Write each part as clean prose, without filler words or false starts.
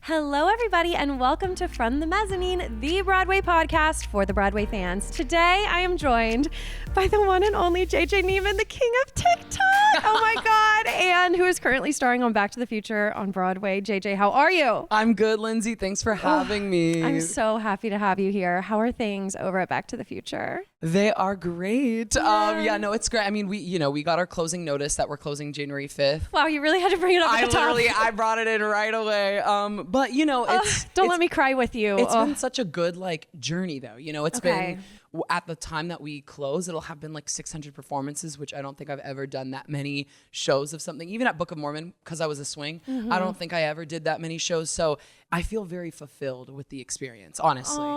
Hello, everybody, and welcome to From the Mezzanine, the Broadway podcast for the Broadway fans. Today, I am joined by the one and only JJ Niemann, the king of TikTok. Oh my God. And who is currently starring on Back to the Future on Broadway. JJ, how are you? I'm good, Lindsay. Thanks for having me. I'm so happy to have you here. How are things over at Back to the Future? They are great. No, it's great. I mean, we got our closing notice that we're closing January 5th. Wow, you really had to bring it up at the top. I brought it in right away. But don't let me cry with you. It's been such a good journey though. It's been at the time that we close, it'll have been 600 performances, which I don't think I've ever done that many shows of something. Even at Book of Mormon, because I was a swing, I don't think I ever did that many shows. So I feel very fulfilled with the experience, honestly.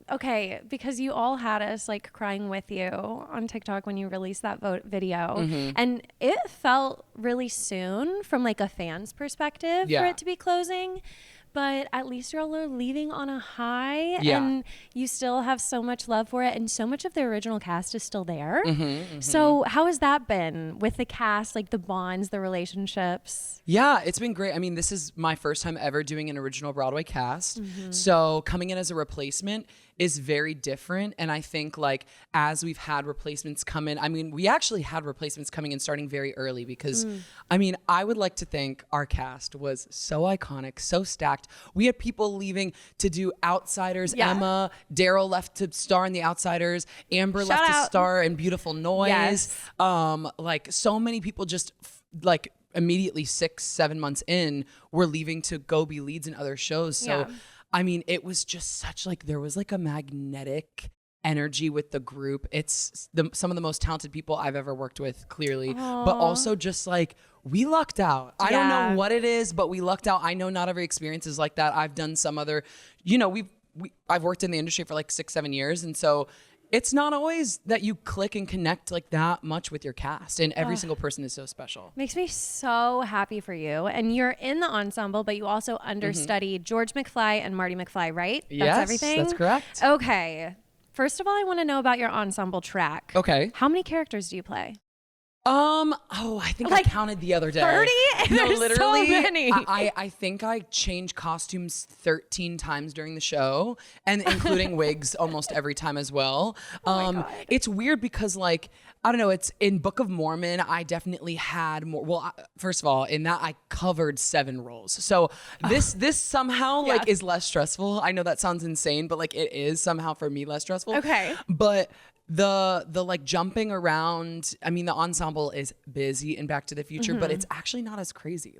Okay, because you all had us crying with you on TikTok when you released that video, and it felt really soon from a fan's perspective for it to be closing. But at least you all are leaving on a high, and you still have so much love for it, and so much of the original cast is still there. So how has that been with the cast, the bonds, the relationships? Yeah, it's been great. I mean, this is my first time ever doing an original Broadway cast. So coming in as a replacement is very different. And I think as we've had replacements come in, I mean, we actually had replacements coming in starting very early because I would like to think our cast was so iconic, so stacked. We had people leaving to do Outsiders. Emma, Daryl left to star in The Outsiders. Amber left to star in Beautiful Noise. So many people just immediately 6-7 months in were leaving to go be leads in other shows. So I mean, it was just such there was a magnetic energy with the group. It's some of the most talented people I've ever worked with, clearly. Aww. But also just we lucked out. I don't know what it is, but we lucked out. I know not every experience is like that. I've done some other, I've worked in the industry for 6-7 years. And so it's not always that you click and connect that much with your cast, and every single person is so special. Makes me so happy for you. And you're in the ensemble, but you also understudy George McFly and Marty McFly, right? Yes, everything? That's correct. Okay. First of all, I want to know about your ensemble track. Okay. How many characters do you play? I think I counted the other day. 30? No, There's literally. So many. I think I changed costumes 13 times during the show, and including wigs almost every time as well. Oh my God. It's weird because I don't know, it's in Book of Mormon, I definitely had more. Well, first of all, in that I covered 7 roles. So this somehow is less stressful. I know that sounds insane, but it is somehow for me less stressful. Okay. But the jumping around, I mean, the ensemble is busy in Back to the Future, but it's actually not as crazy.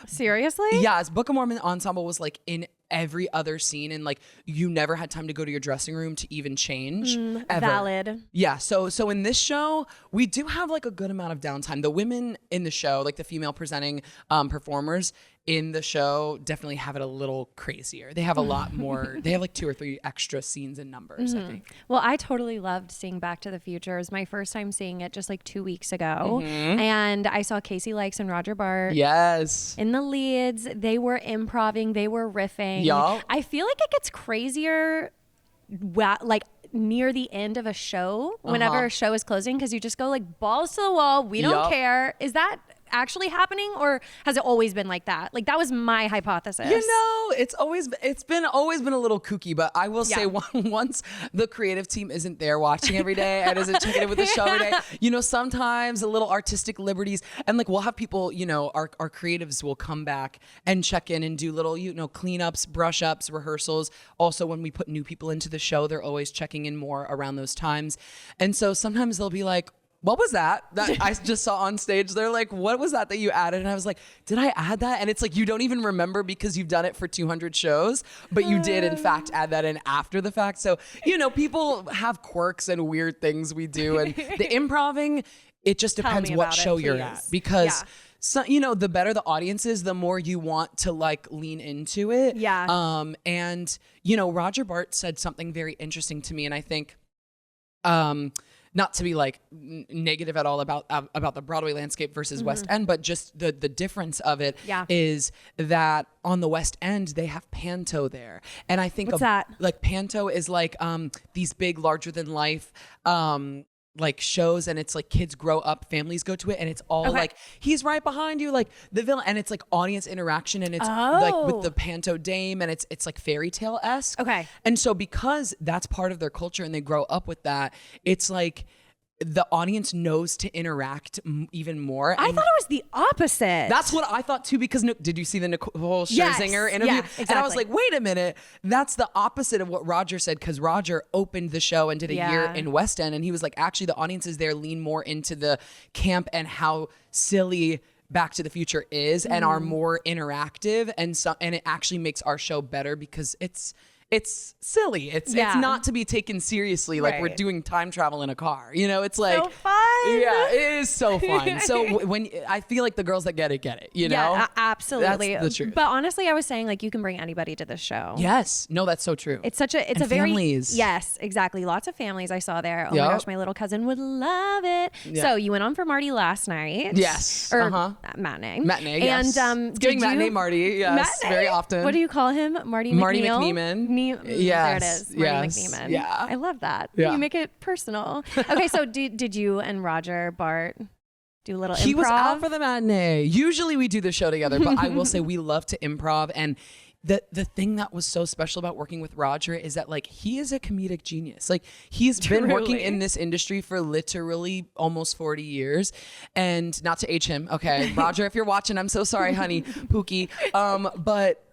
Seriously? Yeah, Book of Mormon ensemble was in every other scene, and you never had time to go to your dressing room to even change. Ever. Valid. Yeah, so in this show, we do have a good amount of downtime. The women in the show, the female presenting performers in the show, definitely have it a little crazier. They have a lot more. They have 2 or 3 extra scenes and numbers, I think. Well, I totally loved seeing Back to the Future. It was my first time seeing it just 2 weeks ago. And I saw Casey Likes and Roger Bart. Yes. In the leads. They were improving. They were riffing. Yup. I feel it gets crazier near the end of a show, whenever a show is closing, because you just go balls to the wall. We don't care. Is that actually happening, or has it always been like that? That was my hypothesis. It's always been a little kooky, but I will say once the creative team isn't there watching every day and isn't checking in with the show every day, sometimes a little artistic liberties, and we'll have people, our creatives will come back and check in and do little, cleanups, brush ups, rehearsals. Also, when we put new people into the show, they're always checking in more around those times. And so sometimes they'll be like, what was that I just saw on stage? They're like, what was that you added? And I was like, did I add that? And it's you don't even remember because you've done it for 200 shows, but you did in fact add that in after the fact. So, people have quirks and weird things we do. And the improving, it just depends what show you're at, because so, the better the audience is, the more you want to lean into it. Yeah. And, Roger Bart said something very interesting to me. And I think, not to be negative at all about the Broadway landscape versus West End, but just the difference of it is that on the West End they have panto there, and I think what's that? Panto is these big, larger than life like shows, and it's like kids grow up, families go to it, and it's all like he's right behind you, like the villain, and it's like audience interaction, and it's like with the panto dame, and it's like fairy tale-esque. And so because that's part of their culture and they grow up with that, it's like the audience knows to interact even more. I thought it was the opposite. That's what I thought too, because did you see the Nicole Scherzinger interview? Yeah, exactly. And I was like, wait a minute, that's the opposite of what Roger said, because Roger opened the show and did a year in West End, and he was like, actually the audiences there lean more into the camp and how silly Back to the Future is and are more interactive, and it actually makes our show better because it's silly. It's not to be taken seriously. Like we're doing time travel in a car. You know, it's like so fun. Yeah, it is so fun. So when I feel like the girls that get it. You know, absolutely. That's the truth. But honestly, I was saying like you can bring anybody to this show. Yes. No, that's so true. It's a very families. Yes, exactly. Lots of families I saw there. Oh my gosh, my little cousin would love it. Yeah. So you went on for Marty last night. Yes. Or matinee. Matinee. Yes. And it's giving matinee Marty. Yes. Matinee? Very often. What do you call him? Marty McNeil? Yes. There it is. Marty McNeil. Yeah. I love that. Yeah. You make it personal. Okay, so did you and Roger Bart do a little improv? He was out for the matinee. Usually we do the show together, but I will say we love to improv. And the thing that was so special about working with Roger is that like he is a comedic genius. Like he's been working in this industry for literally almost 40 years. And not to age him, okay, Roger, if you're watching, I'm so sorry, honey, Pookie. But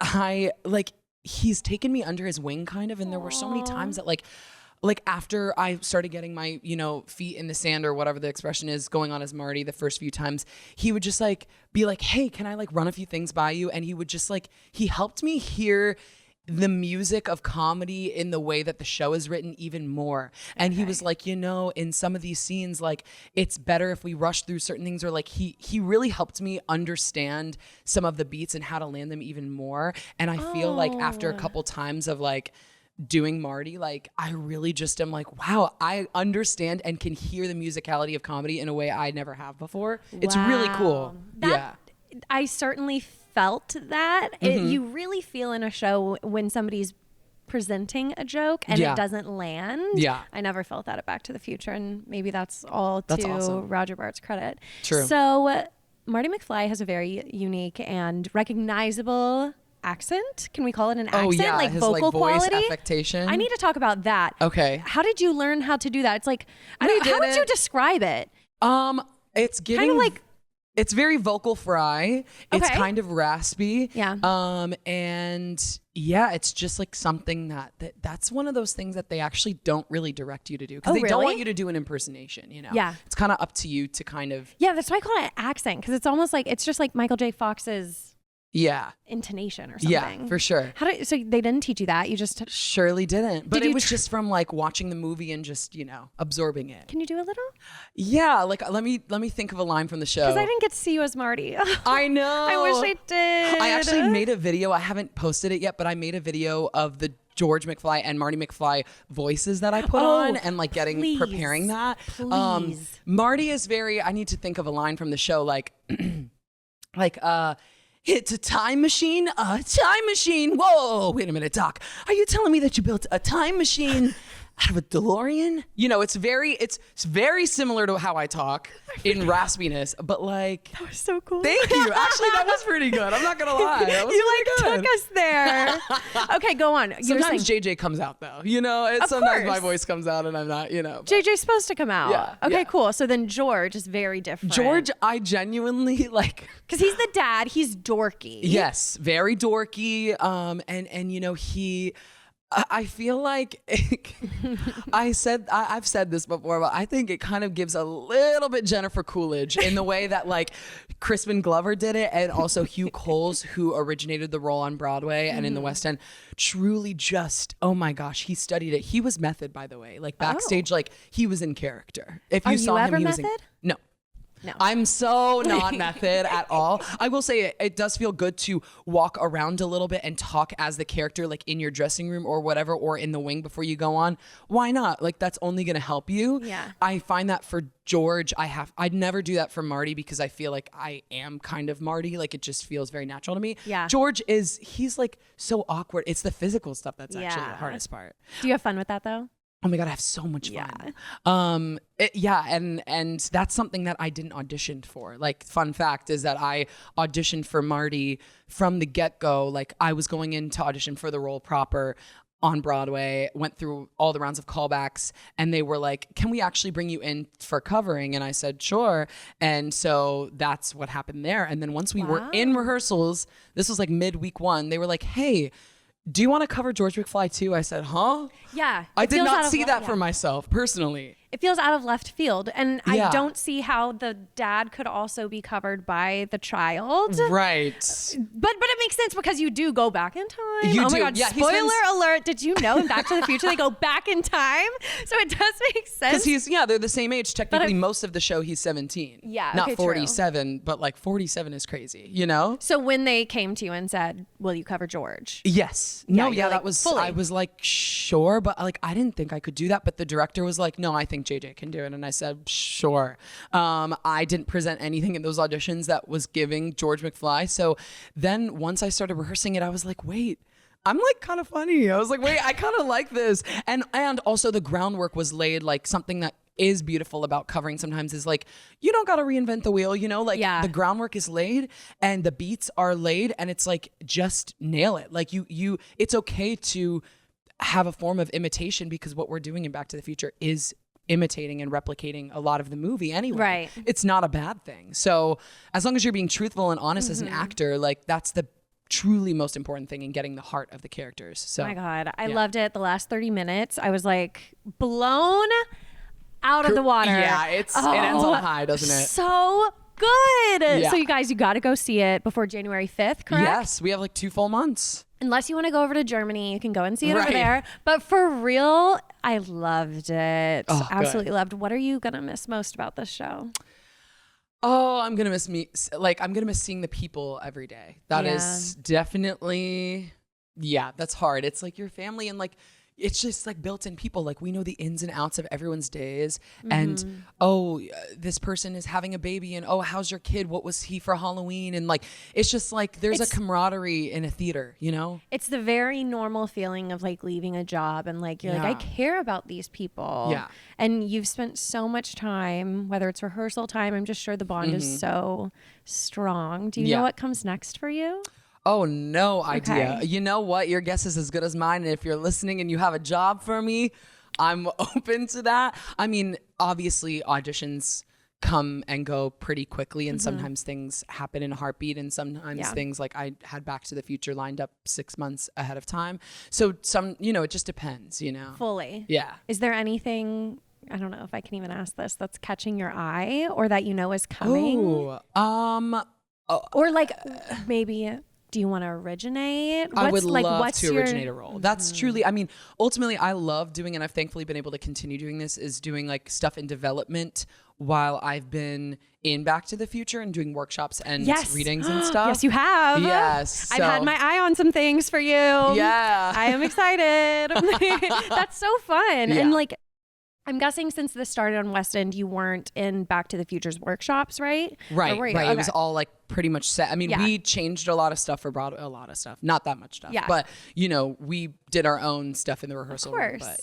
he's taken me under his wing kind of, and there were so many times that like after I started getting my, feet in the sand or whatever the expression is going on as Marty the first few times, he would just like be like, hey, can I like run a few things by you? And he would just like, he helped me hear the music of comedy in the way that the show is written even more. And he was like, in some of these scenes, like it's better if we rush through certain things, or like he really helped me understand some of the beats and how to land them even more. And I feel like after a couple times of like doing Marty, like I really just am like, wow, I understand and can hear the musicality of comedy in a way I never have before. It's really cool. I certainly felt that. You really feel in a show when somebody's presenting a joke and it doesn't land. Yeah. I never felt that at Back to the Future, and maybe that's awesome. Roger Bart's credit. True. So Marty McFly has a very unique and recognizable accent. Can we call it an accent? Like his vocal voice quality? affectation. I need to talk about that. Okay. How did you learn how to do that? It's like, how would you describe it? It's getting kind of like, it's very vocal fry. It's kind of raspy. Yeah. And yeah, it's just like something that's one of those things that they actually don't really direct you to do, because they don't want you to do an impersonation, Yeah. It's kind of up to you to kind of. Yeah, that's why I call it an accent, because it's almost like, it's just like Michael J. Fox's intonation or something. Yeah, for sure. So they didn't teach you that? You just surely didn't. But it was just from like watching the movie and just, absorbing it. Can you do a little? Yeah, like let me think of a line from the show. Because I didn't get to see you as Marty. I know. I wish I did. I actually made a video. I haven't posted it yet, but I made a video of the George McFly and Marty McFly voices that I put on, and like preparing that. Please. Marty is I need to think of a line from the show, like it's a time machine? A time machine? Whoa, wait a minute, Doc. Are you telling me that you built a time machine out of a DeLorean? It's very similar to how I talk in raspiness, but like. That was so cool. Thank you. Actually, that was pretty good. I'm not going to lie. That was you took us there. Okay, go on. Sometimes JJ comes out though, sometimes my voice comes out and I'm not, JJ's supposed to come out. Yeah. Okay, cool. So then George is very different. George, I genuinely like. Because he's the dad. He's dorky. Yes, very dorky. And he. I feel like I've said this before, but I think it kind of gives a little bit Jennifer Coolidge in the way that like Crispin Glover did it, and also Hugh Coles, who originated the role on Broadway and in the West End, truly just, oh my gosh, he studied it. He was method, by the way, like backstage, like he was in character. If you saw him, he was method? No. No. I'm so not method at all. I will say it does feel good to walk around a little bit and talk as the character, like in your dressing room or whatever, or in the wing before you go on. Why not? Like that's only going to help you. Yeah. I find that for George, I'd never do that for Marty, because I feel like I am kind of Marty. Like it just feels very natural to me. Yeah. George he's like so awkward. It's the physical stuff that's actually the hardest part. Do you have fun with that though? Oh my God, I have so much fun. And that's something that I didn't audition for. Like, fun fact is that I auditioned for Marty from the get-go. Like, I was going in to audition for the role proper on Broadway, went through all the rounds of callbacks, and they were like, can we actually bring you in for covering? And I said, sure. And so that's what happened there. And then once we were in rehearsals, this was like mid-week 1, they were like, hey, do you want to cover George McFly too? I said, huh? Yeah. I did not see that for myself personally. It feels out of left field. And I don't see how the dad could also be covered by the child. Right. But it makes sense because you do go back in time. You oh do. My God, spoiler alert. Did you know in Back to the Future they go back in time? So it does make sense. Because they're the same age. Technically, most of the show he's 17. Yeah. Not 47, but like 47 is crazy, you know? So when they came to you and said, will you cover George? Yes. That was, fully. I was like, sure, but like, I didn't think I could do that. But the director was like, no, I think JJ can do it. And I said, sure. I didn't present anything in those auditions that was giving George McFly. So then once I started rehearsing it, I was like, wait, I'm like kind of funny. I was like, wait, I kind of like this. And also the groundwork was laid. Like, something that is beautiful about covering sometimes is like, you don't got to reinvent the wheel, you know, like the groundwork is laid and the beats are laid, and it's like, just nail it. Like it's okay to have a form of imitation, because what we're doing in Back to the Future is imitating and replicating a lot of the movie anyway. Right. It's not a bad thing. So as long as you're being truthful and honest as an actor, like, that's the truly most important thing in getting the heart of the characters. So, oh my God, I loved it. The last 30 minutes, I was like blown out of the water. Yeah, it ends on a high, doesn't it? So good. Yeah. So you guys, you got to go see it before January 5th, correct? Yes, we have like 2 full months. Unless you want to go over to Germany, you can go and see it over there. But for real, I loved it. Absolutely loved. What are you going to miss most about this show? Oh, I'm going to miss seeing the people every day. That is definitely, that's hard. It's like your family, and like, it's just like built-in people. Like, we know the ins and outs of everyone's days. And this person is having a baby, and how's your kid? What was he for Halloween? And like, it's just like, there's a camaraderie in a theater, you know? It's the very normal feeling of like leaving a job, and like, you're like, I care about these people. Yeah. And you've spent so much time, whether it's rehearsal time, I'm just sure the bond is so strong. Do you know what comes next for you? Oh, no idea. Okay. You know what? Your guess is as good as mine. And if you're listening and you have a job for me, I'm open to that. I mean, obviously auditions come and go pretty quickly, and sometimes things happen in a heartbeat, and sometimes things, like, I had Back to the Future lined up 6 months ahead of time. So it just depends, you know? Fully. Yeah. Is there anything, I don't know if I can even ask this, that's catching your eye or that you know is coming? Or like maybe, do you want to originate? I would love to originate a role. That's truly, I mean, ultimately I love doing, and I've thankfully been able to continue doing this, is doing like stuff in development while I've been in Back to the Future and doing workshops and readings and stuff. Yes, you have. Yes. I've had my eye on some things for you. Yeah. I am excited. That's so fun. Yeah. And like, I'm guessing since this started on West End, you weren't in Back to the Future's workshops, right? Right. Okay. It was all like pretty much set. I mean, we changed a lot of stuff for Broadway, a lot of stuff, not that much stuff, but we did our own stuff in the rehearsal room. But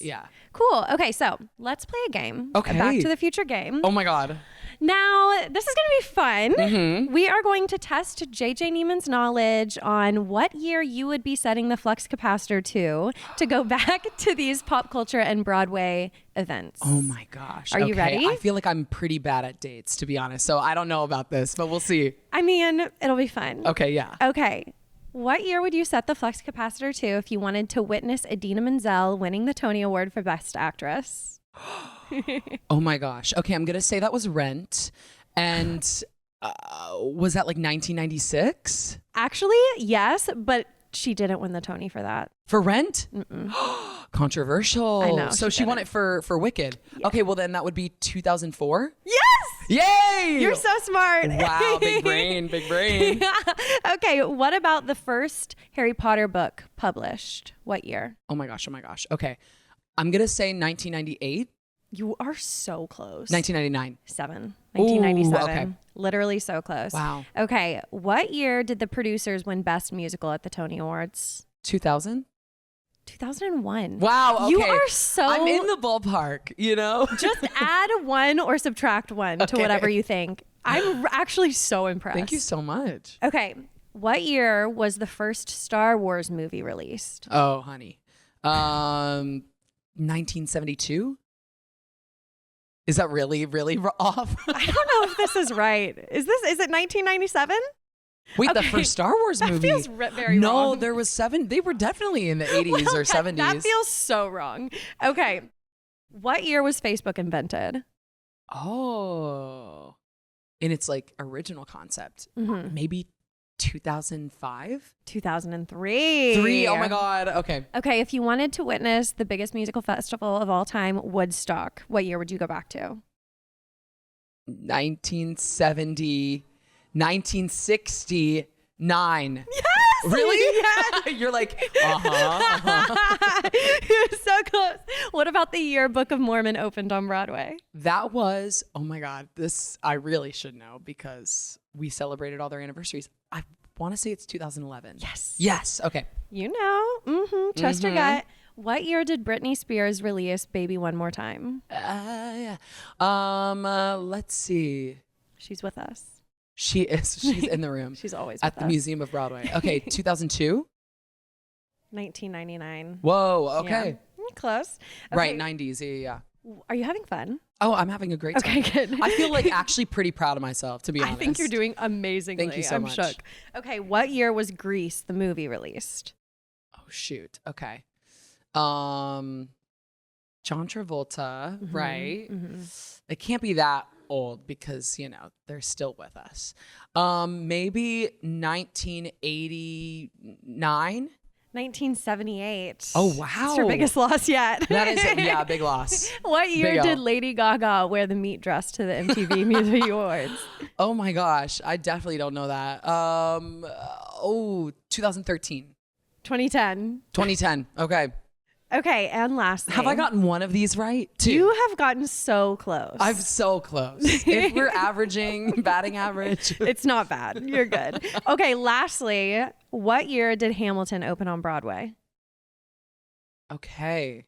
cool. Okay, so let's play a game. Okay. A Back to the Future game. Oh my God. Now, this is going to be fun. We are going to test JJ Niemann's knowledge on what year you would be setting the flux capacitor to go back to these pop culture and Broadway events. Oh my gosh. Are you ready? I feel like I'm pretty bad at dates, to be honest. So I don't know about this, but we'll see. I mean, it'll be fun. Okay, yeah. Okay. What year would you set the flux capacitor to if you wanted to witness Idina Menzel winning the Tony Award for Best Actress? Oh my gosh. Okay, I'm going to say that was Rent. And was that like 1996? Actually, yes, but she didn't win the Tony for that. For Rent? Controversial. I know. So she won it for Wicked. Yeah. Okay, well then that would be 2004? Yes! Yay! You're so smart. Wow, big brain, big brain. Okay, what about the first Harry Potter book published? What year? Oh my gosh. Okay. I'm going to say 1998. You are so close. 1999. 1997. Ooh, okay. Literally so close. Wow. Okay, what year did the producers win Best Musical at the Tony Awards? 2000? 2001. Wow. Okay. You are so. I'm in the ballpark, you know? Just add 1 or subtract 1 to whatever you think. I'm actually so impressed. Thank you so much. Okay. What year was the first Star Wars movie released? Oh, honey. 1972? Is that really, really off? I don't know if this is right. Is it 1997? Wait, the first Star Wars movie? That feels very no, wrong. there was 7. They were definitely in the 80s or 70s. That feels so wrong. Okay. What year was Facebook invented? Oh. In its like original concept. Maybe 2005? 2003. 3. Oh my God. Okay. Okay. If you wanted to witness the biggest musical festival of all time, Woodstock, what year would you go back to? 1969. Yes. Really? Yes. You're like, uh-huh. You're so close. What about the year Book of Mormon opened on Broadway? That was, oh my God, this I really should know because we celebrated all their anniversaries. I want to say it's 2011. Yes. Yes. Okay. You know. Trust your gut. What year did Britney Spears release Baby One More Time? Yeah. Let's see. She's with us. She's in the room. She's always at with the us. Museum of Broadway. Okay, 2002. 1999. Whoa. Okay. Yeah. Close. Okay. Right. 90s. Yeah. Are you having fun? Oh, I'm having a great time. Okay, good. I feel like actually pretty proud of myself, to be honest. I think you're doing amazingly. Thank you so much. I'm shook. Okay, what year was Grease, the movie, released? Oh, shoot. Okay. John Travolta, right? It can't be that old because, you know, they're still with us. Maybe 1989. 1978. Oh, wow. It's your biggest loss yet. That is, yeah, big loss. What year did Lady Gaga wear the meat dress to the MTV Music Awards? Oh my gosh. I definitely don't know that. 2013. 2010. 2010. Okay. Okay, and lastly. Have I gotten one of these right? 2. You have gotten so close. I'm so close. If we're averaging batting average. It's not bad. You're good. Okay, lastly, what year did Hamilton open on Broadway? Okay.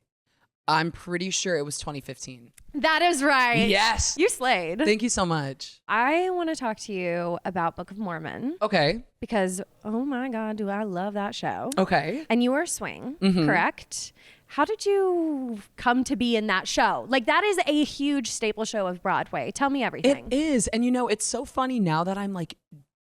I'm pretty sure it was 2015. That is right. Yes. You slayed. Thank you so much. I want to talk to you about Book of Mormon. Okay. Because, oh my God, do I love that show. Okay. And you were a swing, correct? How did you come to be in that show? Like, that is a huge staple show of Broadway. Tell me everything. It is. And you know, it's so funny now that I'm like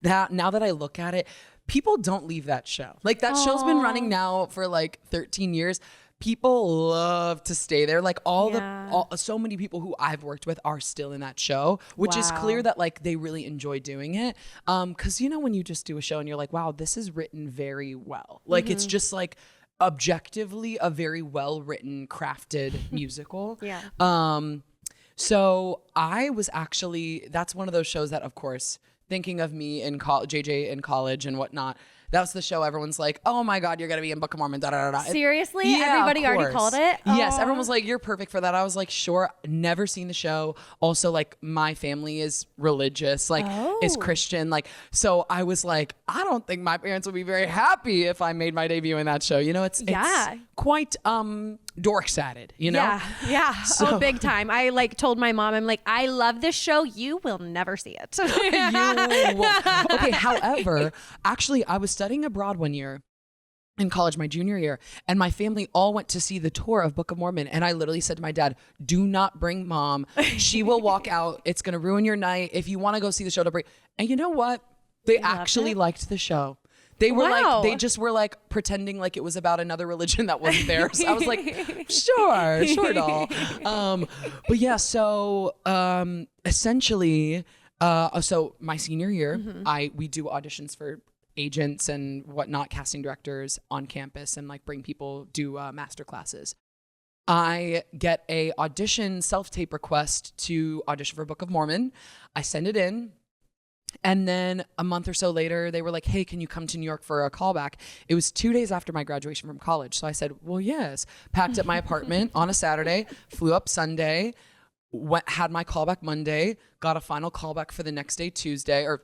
that, now that I look at it, people don't leave that show. Like that show's been running now for like 13 years. People love to stay there. Like so many people who I've worked with are still in that show, which is clear that like they really enjoy doing it. Cause you know, when you just do a show and you're like, wow, this is written very well. Like it's just like objectively a very well written, crafted musical. Yeah. So I was actually, that's one of those shows that, of course, thinking of me in JJ in college and whatnot, that's the show everyone's like, oh my God, you're going to be in Book of Mormon, da da da. Seriously? Yeah, everybody already called it? Yes, everyone was like, you're perfect for that. I was like, sure, never seen the show. Also, like, my family is religious, like, is Christian. Like, so I was like, I don't think my parents would be very happy if I made my debut in that show. You know, it's quite dork-satted, you know? Yeah. So, big time. I like told my mom, I'm like, I love this show. You will never see it. Okay, however, actually, I was studying abroad one year in college, my junior year, and my family all went to see the tour of Book of Mormon. And I literally said to my dad, do not bring mom. She will walk out. It's going to ruin your night. If you want to go see the show, to bring. And you know what? They actually liked the show. They were like, they just were like pretending like it was about another religion that wasn't theirs. I was like, sure, doll. But yeah, so essentially, so my senior year, we do auditions for agents and whatnot, casting directors on campus, and like bring people do master classes. I get a audition self-tape request to audition for Book of Mormon. I send it in. And then a month or so later, they were like, hey, can you come to New York for a callback? It was 2 days after my graduation from college. So I said, well, yes. Packed up my apartment on a Saturday, flew up Sunday, had my callback Monday, got a final callback for the next day, Tuesday, or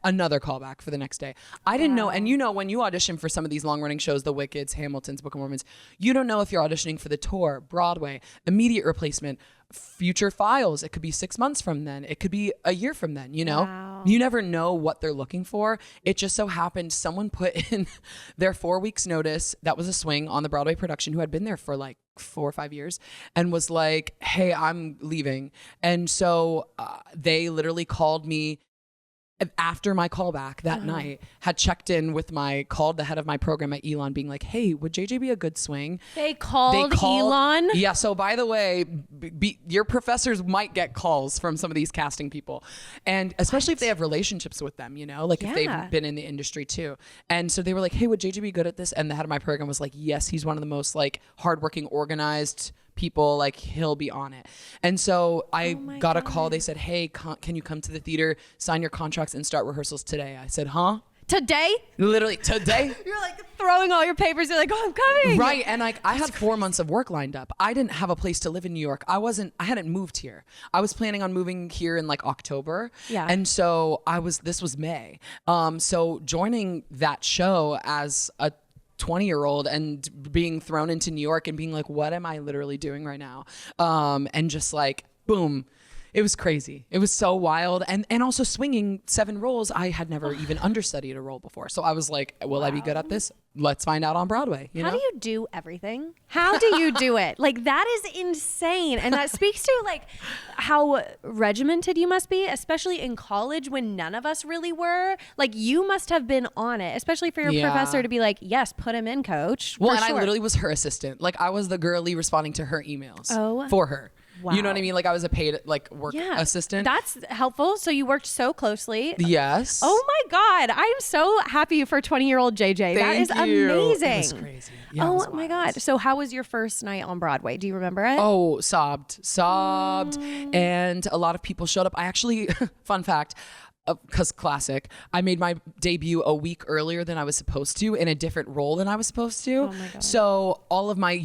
another callback for the next day. I didn't know. And when you audition for some of these long running shows, The Wickeds, Hamilton's, Book of Mormons, you don't know if you're auditioning for the tour, Broadway, immediate replacement, future files. It could be 6 months from then. It could be a year from then, Wow. You never know what they're looking for. It just so happened someone put in their 4 weeks notice. That was a swing on the Broadway production who had been there for like 4 or 5 years and was like, hey, I'm leaving. And so they literally called me after my callback that night, had checked in with called the head of my program at Elon being like, hey, would JJ be a good swing? They called Elon? Yeah. So by the way, your professors might get calls from some of these casting people. And especially if they have relationships with them, if they've been in the industry too. And so they were like, hey, would JJ be good at this? And the head of my program was like, yes, he's one of the most like hardworking, organized people, like he'll be on it. And so I got a call. They said, hey, can you come to the theater, sign your contracts and start rehearsals today? I said, huh? Today? Literally today. You're like throwing all your papers. You're like, oh, I'm coming. Right. And like I had 4 months of work lined up. I didn't have a place to live in New York. I hadn't moved here. I was planning on moving here in like October. Yeah. And so this was May. So joining that show as a 20-year-old and being thrown into New York and being like, what am I literally doing right now? And just like, boom. It was crazy. It was so wild. And also swinging 7 roles. I had never even understudied a role before. So I was like, will I be good at this? Let's find out on Broadway. How do you do everything? How do you do it? Like, that is insane. And that speaks to like how regimented you must be, especially in college when none of us really were. Like, you must have been on it, especially for your professor to be like, yes, put him in, coach. Well, and I literally was her assistant. Like, I was the girly responding to her emails for her. Wow. You know what I mean? Like I was a paid like work assistant. That's helpful. So you worked so closely. Yes. Oh my God. I'm so happy for 20-year-old JJ. That is amazing. It was crazy. Yeah, oh my God. So how was your first night on Broadway? Do you remember it? Oh, sobbed. And a lot of people showed up. I actually, fun fact, because classic, I made my debut a week earlier than I was supposed to in a different role than I was supposed to. Oh my God. So all of my,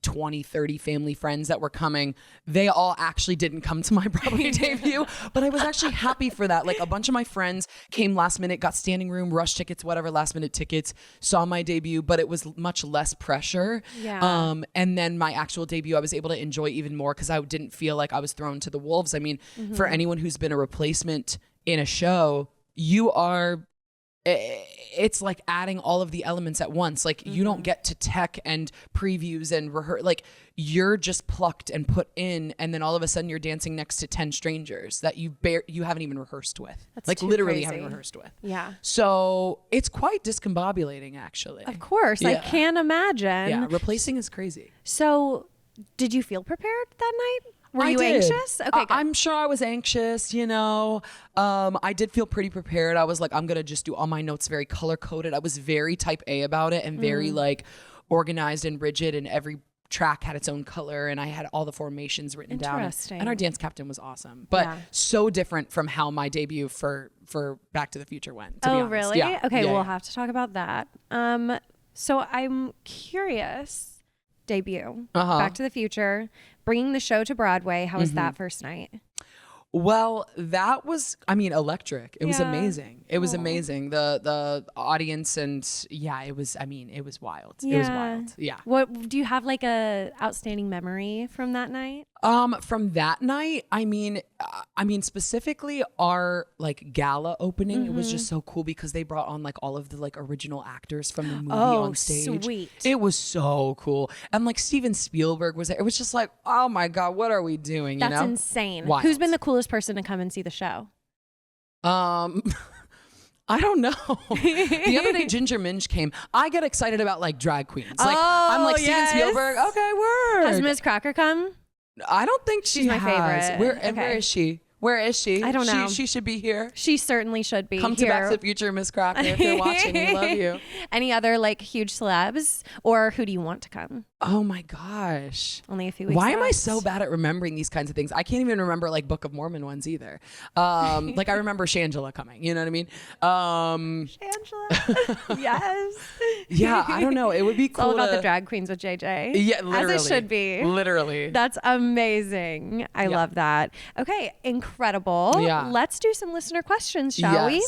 20, 30 family friends that were coming, they all actually didn't come to my Broadway debut, but I was actually happy for that. Like a bunch of my friends came last minute, got standing room, rush tickets, whatever, last minute tickets, saw my debut, but it was much less pressure. Yeah. And then my actual debut, I was able to enjoy even more because I didn't feel like I was thrown to the wolves. I mean, for anyone who's been a replacement in a show, it's like adding all of the elements at once. Like you don't get to tech and previews and rehearse. Like you're just plucked and put in, and then all of a sudden you're dancing next to 10 strangers that you haven't even rehearsed with. That's like literally haven't rehearsed with. Yeah. So it's quite discombobulating, actually. Of course, I can't imagine. Yeah, replacing is crazy. So, did you feel prepared that night? Were you anxious? Okay, good. I'm sure I was anxious, I did feel pretty prepared. I was like, I'm going to just do all my notes very color coded. I was very type A about it and very like organized and rigid, and every track had its own color, and I had all the formations written down. And our dance captain was awesome, but so different from how my debut for Back to the Future went, to be honest. Really? Yeah. Okay, we'll have to talk about that. So I'm curious, debut, Back to the Future, bringing the show to Broadway. How was that first night? Well, that was, electric. It was amazing. It was amazing. The audience and it was wild. Yeah. It was wild. Yeah. What do you have like a outstanding memory from that night? From that night, specifically our like gala opening, it was just so cool because they brought on like all of the like original actors from the movie on stage. Sweet. It was so cool. And like Steven Spielberg was there. It was just like, oh my God, what are we doing? That's insane. Wild. Who's been the coolest person to come and see the show? I don't know. The other day, Ginger Minj came. I get excited about like drag queens. Like I'm like Steven Spielberg. Okay, word. Has Ms. Cracker come? I don't think she's my favorite. Where is she? Where is she? I don't know. She should be here. She certainly should be. Come here. to Back to the Future, Miss Crocker. If you're watching, we love you. Any other like huge celebs, or who do you want to come? Oh my gosh. Only a few weeks Why am I left. so bad at remembering these kinds of things? I can't even remember like Book of Mormon ones either. Like I remember Shangela coming, you know what I mean? Shangela. Yes. Yeah, I don't know. It would be cool. It's all about the drag queens with JJ. Yeah, literally. As it should be. Literally. That's amazing. I love that. Okay, incredible. Yeah. Let's do some listener questions, shall we?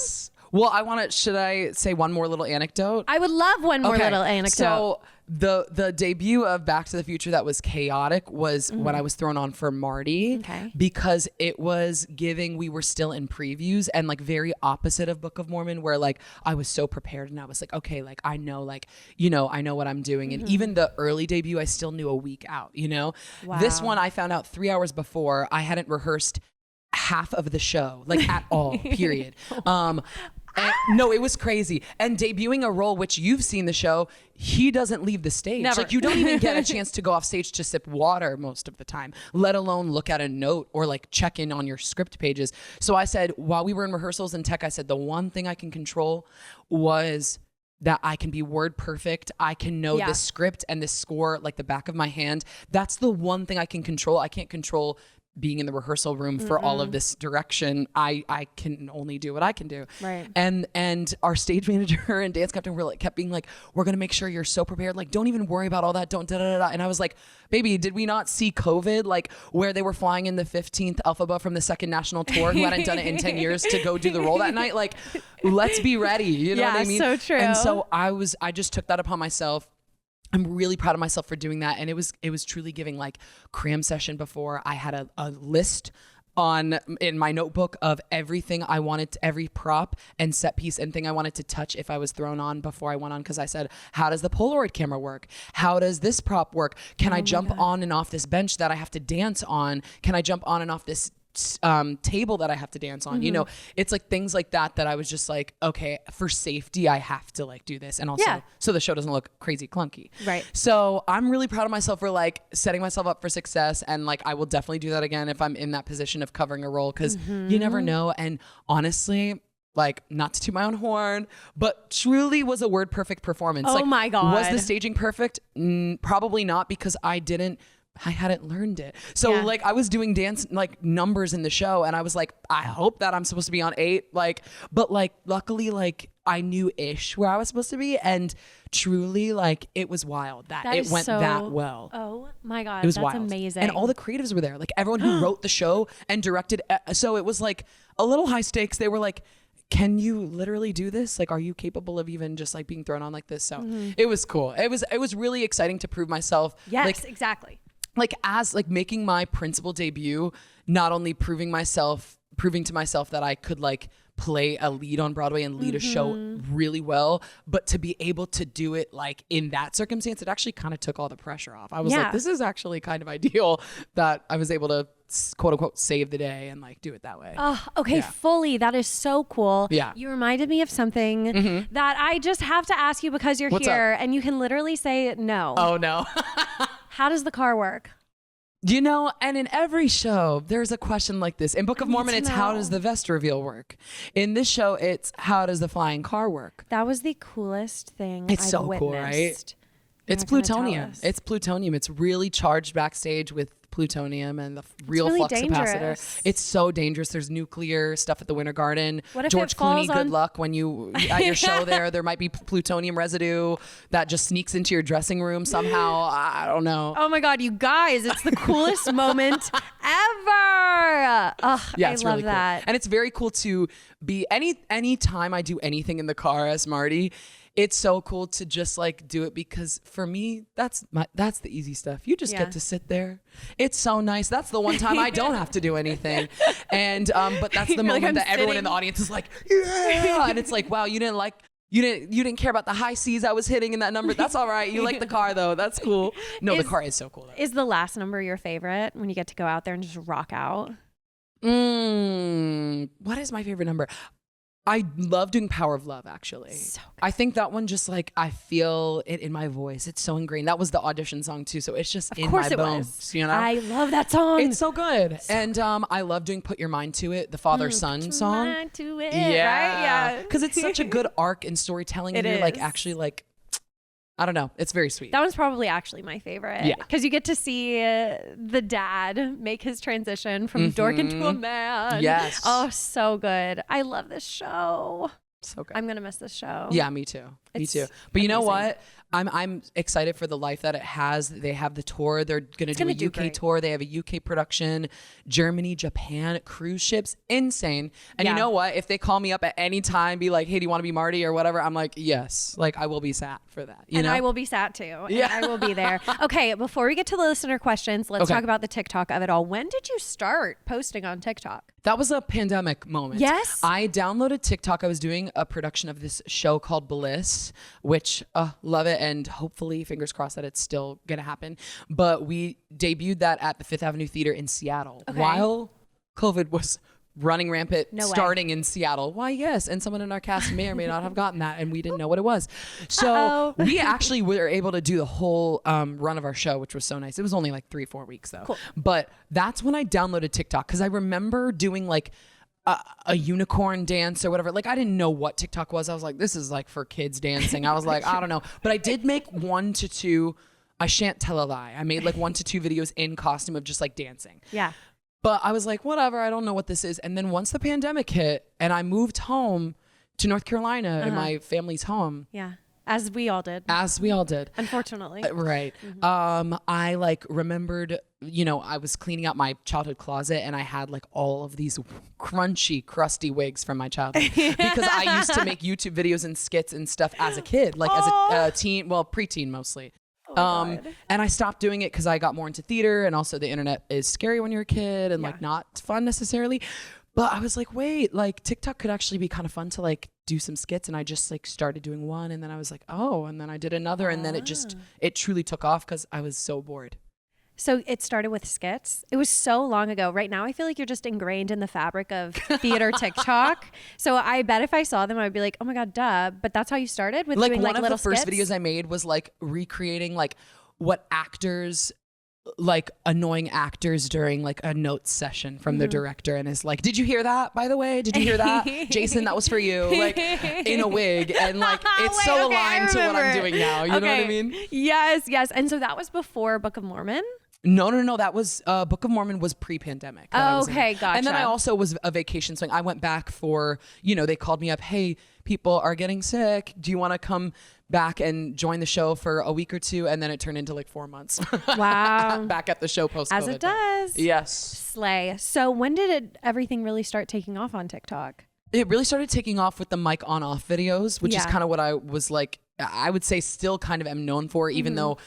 Well, should I say one more little anecdote? I would love one more little anecdote. So the debut of Back to the Future that was chaotic was when I was thrown on for Marty, because it was we were still in previews, and like very opposite of Book of Mormon, where like I was so prepared and I was like, okay, like I know, like, you know, I know what I'm doing. And even the early debut, I still knew a week out, you know. Wow. This one I found out 3 hours before. I hadn't rehearsed half of the show, like at all, period. No, it was crazy. And debuting a role, which you've seen the show, he doesn't leave the stage. Never. Like you don't even get a chance to go off stage to sip water most of the time, let alone look at a note or like check in on your script pages. So I said, while we were in rehearsals and tech, I said, the one thing I can control was that I can be word perfect. I can know this script and this score like the back of my hand. That's the one thing I can control. I can't control being in the rehearsal room for all of this direction. I can only do what I can do. Right. And our stage manager and dance captain were like, kept being like, we're going to make sure you're so prepared. Like, don't even worry about all that. Don't da-da-da-da. And I was like, baby, did we not see COVID? Like where they were flying in the 15th Alphaba from the second national tour who hadn't done it in 10 years to go do the role that night. Like, let's be ready. You know what I mean? So true. And so I just took that upon myself. I'm really proud of myself for doing that. And it was truly giving. Like cram session before, I had a list in my notebook of everything I wanted, every prop and set piece and thing I wanted to touch if I was thrown on before I went on. Cause I said, how does the Polaroid camera work? How does this prop work? Can I jump on and off this bench that I have to dance on? Can I jump on and off this table that I have to dance on? You know, it's like things like that I was just like, okay, for safety I have to like do this, and also so the show doesn't look crazy clunky. Right. So I'm really proud of myself for like setting myself up for success, and like I will definitely do that again if I'm in that position of covering a role, because you never know. And honestly, like, not to toot my own horn, but truly was a word perfect performance. Oh like, my God. Was the staging perfect? Probably not, because I hadn't learned it. So like I was doing dance like numbers in the show, and I was like, I hope that I'm supposed to be on 8, like, but like luckily like I knew ish where I was supposed to be, and truly like it was wild that it went that well. Oh my God. It was that's wild. amazing. And all the creatives were there, like everyone who wrote the show and directed. So it was like a little high stakes. They were like, can you literally do this? Like, are you capable of even just like being thrown on like this? So it was cool. It was really exciting to prove myself. Yes, like, exactly. Like as like making my principal debut, not only proving to myself that I could like play a lead on Broadway and lead a show really well, but to be able to do it like in that circumstance, it actually kind of took all the pressure off. I was like, this is actually kind of ideal that I was able to quote unquote save the day and like do it that way. Oh, okay. Fully. That is so cool. Yeah. You reminded me of something that I just have to ask you because you're here and you can literally say no. Oh no. How does the car work? You know, and in every show, there's a question like this. In Book of Mormon, it's how does the vest reveal work? In this show, it's how does the flying car work? That was the coolest thing It's I've so witnessed. cool, right? It's plutonium. It's plutonium. It's really charged backstage with plutonium and the real really flux dangerous. capacitor. It's so dangerous. There's nuclear stuff at the Winter Garden. What if George it falls Clooney, good luck when you at your show there might be plutonium residue that just sneaks into your dressing room somehow. I don't know. Oh my God, you guys, it's the coolest moment ever. Yeah, it's I love really that. cool. And it's very cool to be any time I do anything in the car as Marty, it's so cool to just like do it, because for me, that's the easy stuff. You just get to sit there. It's so nice. That's the one time I don't have to do anything. And but that's the moment that everyone in the audience is like, yeah. And it's like, wow, you didn't care about the high C's I was hitting in that number. That's all right. You like the car though. That's cool. No, the car is so cool though. Is the last number your favorite when you get to go out there and just rock out? What is my favorite number? I love doing Power of Love, actually. So good. I think that one just like, I feel it in my voice. It's so ingrained. That was the audition song too. So it's just in my bones, you know? I love that song. It's so good. And I love doing Put Your Mind to It, the father-son song. Mind to it, yeah. right? Yeah. Because it's such a good arc in storytelling. And you're like actually like I don't know. It's very sweet. That one's probably actually my favorite. Yeah. Because you get to see the dad make his transition from dork into a man. Yes. Oh, so good. I love this show. So good. I'm going to miss this show. Yeah, me too. Me too. But you know what? I'm excited for the life that it has. They have the tour. They're going to do a UK tour. They have a UK production, Germany, Japan, cruise ships. Insane. And you know what? If they call me up at any time, be like, hey, do you want to be Marty or whatever? I'm like, yes. Like, I will be sat for that. You know? I will be sat too. Yeah. And I will be there. Okay. Before we get to the listener questions, let's talk about the TikTok of it all. When did you start posting on TikTok? That was a pandemic moment. Yes. I downloaded TikTok. I was doing a production of this show called Bliss, which love it. And hopefully, fingers crossed that it's still going to happen. But we debuted that at the Fifth Avenue Theater in Seattle while COVID was running rampant, starting in Seattle. Why, yes. And someone in our cast may or may not have gotten that, and we didn't know what it was. So we actually were able to do the whole run of our show, which was so nice. It was only like 3-4 weeks though. Cool. But that's when I downloaded TikTok, because I remember doing like a unicorn dance or whatever. Like, I didn't know what TikTok was. I was like, this is like for kids dancing. I was like, I don't know. But I did make 1 to 2, I shan't tell a lie, I made like 1 to 2 videos in costume of just like dancing. Yeah. But I was like, whatever, I don't know what this is. And then once the pandemic hit and I moved home to North Carolina and my family's home. Yeah. As we all did. Unfortunately. Right. I like remembered, you know, I was cleaning out my childhood closet and I had like all of these crunchy, crusty wigs from my childhood because I used to make YouTube videos and skits and stuff as a kid, like as a teen, well, preteen mostly. And I stopped doing it because I got more into theater, and also the internet is scary when you're a kid and like not fun necessarily. But I was like, wait, like TikTok could actually be kind of fun to like do some skits. And I just like started doing one, and then I was like, oh, and then I did another. And then it truly took off because I was so bored. So it started with skits. It was so long ago. Right now, I feel like you're just ingrained in the fabric of theater TikTok. So I bet if I saw them, I would be like, oh my God, duh. But that's how you started with doing like little skits? One of the first videos I made was like recreating like what actors, like annoying actors during like a notes session from the director, and is like, did you hear that, by the way? Did you hear that? Jason, that was for you, like in a wig. And like it's so aligned to what I'm doing now. You know what I mean? Yes. And so that was before Book of Mormon? No. That was Book of Mormon was pre-pandemic. Oh, okay, gotcha. And then I also was a vacation swing. I went back for, you know, they called me up. Hey, people are getting sick. Do you want to come back and join the show for a week or two? And then it turned into like 4 months. Wow. Back at the show post-COVID. As it does. Yes. Slay. So when did everything really start taking off on TikTok? It really started taking off with the mic on off videos, which is kind of what I was like, I would say still kind of am known for, even though,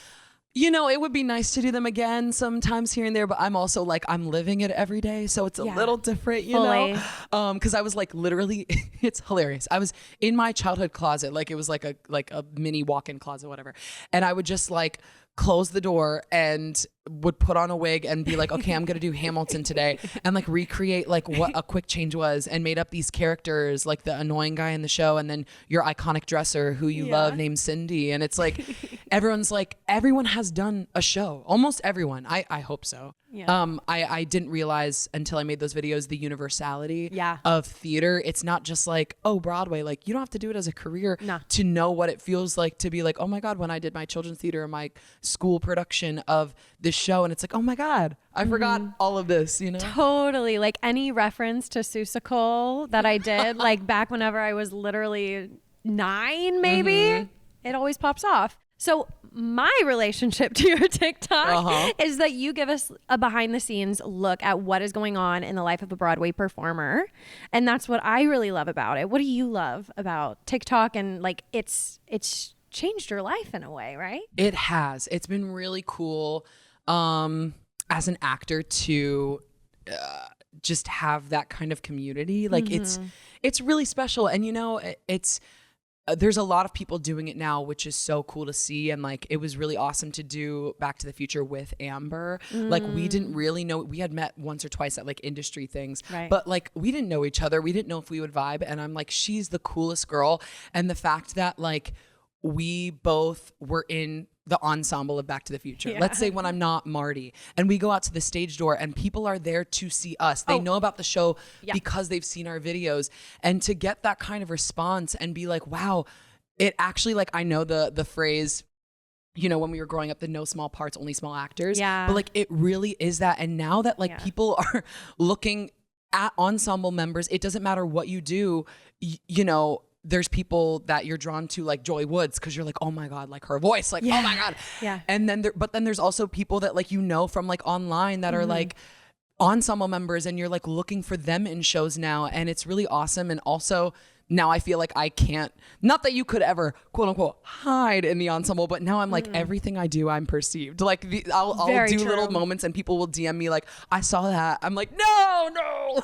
you know, it would be nice to do them again sometimes here and there, but I'm also like, I'm living it every day. So it's a little different, you know? Cause I was like, literally, it's hilarious. I was in my childhood closet. Like it was like a mini walk-in closet, whatever. And I would just like close the door and would put on a wig and be like, okay, I'm going to do Hamilton today, and like recreate like what a quick change was, and made up these characters, like the annoying guy in the show, and then your iconic dresser who you love named Cindy. And it's like, everyone has done a show, almost everyone. I hope so. I didn't realize until I made those videos, the universality of theater. It's not just like, oh, Broadway, like you don't have to do it as a career to know what it feels like to be like, oh my God, when I did my children's theater or my school production of this show, and it's like, oh my God, I forgot all of this, you know? Totally. Like any reference to Seussical that I did, like back whenever I was literally 9, maybe, it always pops off. So my relationship to your TikTok is that you give us a behind the scenes look at what is going on in the life of a Broadway performer. And that's what I really love about it. What do you love about TikTok? And like it's changed your life in a way, right? It has. It's been really cool as an actor to just have that kind of community. Like it's really special. And you know, it's there's a lot of people doing it now, which is so cool to see. And like, it was really awesome to do Back to the Future with Amber. Like we didn't really know, we had met once or twice at like industry things, but like we didn't know each other. We didn't know if we would vibe. And I'm like, she's the coolest girl. And the fact that like we both were in the ensemble of Back to the Future. Let's say when I'm not Marty, and we go out to the stage door and people are there to see us. They know about the show because they've seen our videos. And to get that kind of response and be like, wow, it actually, like, I know the phrase, you know, when we were growing up, the no small parts, only small actors. Yeah. But like, it really is that. And now that like people are looking at ensemble members, it doesn't matter what you do, you know, there's people that you're drawn to, like Joy Woods, because you're like, oh my God, like her voice, like, oh my God. Yeah. And then but then there's also people that like, you know, from like online that are like ensemble members, and you're like looking for them in shows now. And it's really awesome. And also now I feel like I can't, not that you could ever quote unquote hide in the ensemble, but now I'm like, everything I do, I'm perceived. Like I'll do little moments and people will DM me like, I saw that. I'm like, no.